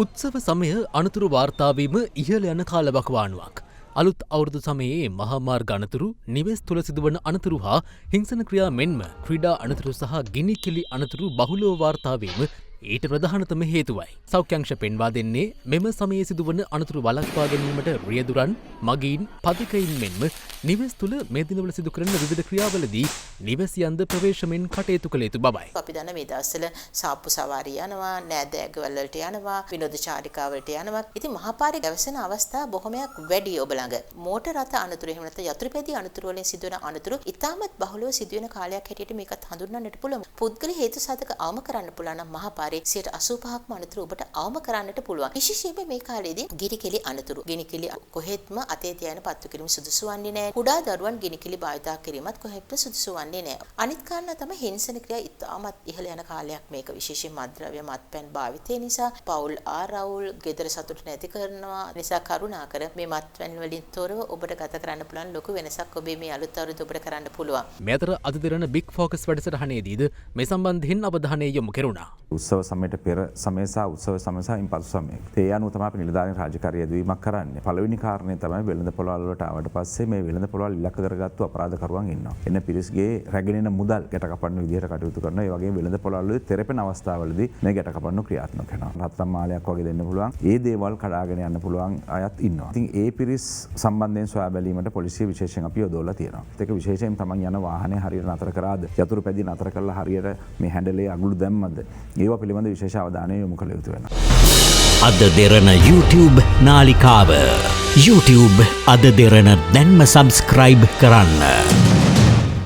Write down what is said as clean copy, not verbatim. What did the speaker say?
උත්සව සමය අනතුරු වාර්තාවීම ඉහළ යන කාලවකවානුවක්. අලුත් අවුරුදු සමයේ මහාමාර්ග අනතුරු, නිවෙස් තුළ සිදුවන අනතුරු හා හිංසන ಕ್ರಿಯಾ මෙන්ම ක්‍රීඩා අනතුරු සහ ගිනිකිලි අනතුරු බහුලව වාර්තාවීම ඊට ප්‍රධානතම හේතුවයි. සෞඛ්‍යංශ පෙන්වා දෙන්නේ මෙම සමයේ සිදුවන අනතුරු වළක්වා ගැනීමට රියදුරන්, මගීන්, පදිකයින් මෙන්ම නිවෙස් තුළ මේ දිනවල සිදු කරන විවිධ ක්‍රියාවලදී නිවැසියන්ද ප්‍රවේශමෙන් කටයුතු කළ යුතු බවයි. අපි දන්න මේ දවස්වල සාප්පු සවාරිය යනවා, නෑදෑයන්ගවල වලට යනවා, විනෝද චාරිකා වලට යනවා. ඉතින් මහපාරේ ගැවසෙන අවස්ථා බොහොමයක් වැඩි ඔබ ළඟ. මෝටර රථ අනතුරු එහෙම නැත්නම් යතුරුපැදි අනතුරු වලින් සිදුවන අනතුරු ඉතාමත් බහුලව සිදුවෙන කාලයක් හැටියට මේකත් හඳුන්වන්නට පුළුවන්. පුද්ගල හේතු සාධක අවම කරන්න පුළුවන් නම් මහපාරේ 85%ක්ම අනතුරු ඔබට අවම කරන්නට පුළුවන්. විශේෂයෙන්ම මේ කාලේදී ගිනිකිලි අනතුරු. ගිනිකිලි කොහෙත්ම අතේ තියන පත්තු කිරීම සුදුසු වන්නේ නැහැ. කුඩා දරුවන් ගිනිකිලි භාවිත කිරීමත් කොහෙත්ම සුදුසු වන්නේ නැහැ. අනිත් කාරණා තමයි හිංසන ක්‍රියා ඉතාමත් ඉහළ යන කාලයක් මේක. විශේෂයෙන් මත්ද්‍රව්‍ය මත්පැන් භාවිතය නිසා පෞල් ආරවුල්, ගෙදර සතුට නැති කරනවා. නිසා කරුණාකර මේ මත්පැන් වලින් තොරව ඔබට ගත කරන්න පුළුවන් ලොකු වෙනසක් ඔබේ මේ අලුත් අවුරුද්ද ඔබට කරන්න පුළුවන්. මේ අතර අද දින බිග් ෆෝකස් වැඩසටහනේදීද මේ සම්බන්ධයෙන් අවධානය යොමු කෙරුණා. උත්සව සමයට පෙර සමය සහ උත්සව සමය සහ ඉන්පසු සමය. ඒ අනුව තමයි අපි නිලධාරීන් රාජකාරී යෙදවීමක් කරන්නේ. පළවෙනි කාරණේ තමයි වෙළඳ පොළවල් වලට ආවට පස්සේ මේ වෙළඳ පොළවල් ඉලක්ක කරගත්තු අපරාධකරුවන් ඉන්නවා. එන්න පිරිස්ගේ රැගෙන එන මුදල් ගැට කපන්න විදිහට කටයුතු කරනවා. ඒ වගේම වෙළඳ පොළවල් වල තෙරපෙන අවස්ථාවලදී මේ ගැට කපන්න ක්‍රියාත්මක වෙනවා. රත්තරන් මාලයක් වගේ දෙන්න පුළුවන්. ඒ දේවල් කඩාගෙන යන්න පුළුවන් අයත් ඉන්නවා. ඉතින් ඒ පිරිස් සම්බන්ධයෙන් සොයා බැලීමට පොලිසිය විශේෂයෙන් අපි යොදවලා තියෙනවා. ඒක විශේෂයෙන් තමන් යන වාහනේ හරියට නතර කරාද, යතුරු පැදි නතර කරලා හරියට මේ හැන්ඩලේ අගුළු දැම්මද, ඒවා පිළිබඳ විශේෂ අවධානය යොමු කළ යුතු වෙනවා. අද දෙරණ YouTube නාලිකාව YouTube අද දෙරණ දැන්ම සබස්ක්‍රයිබ් කරන්න.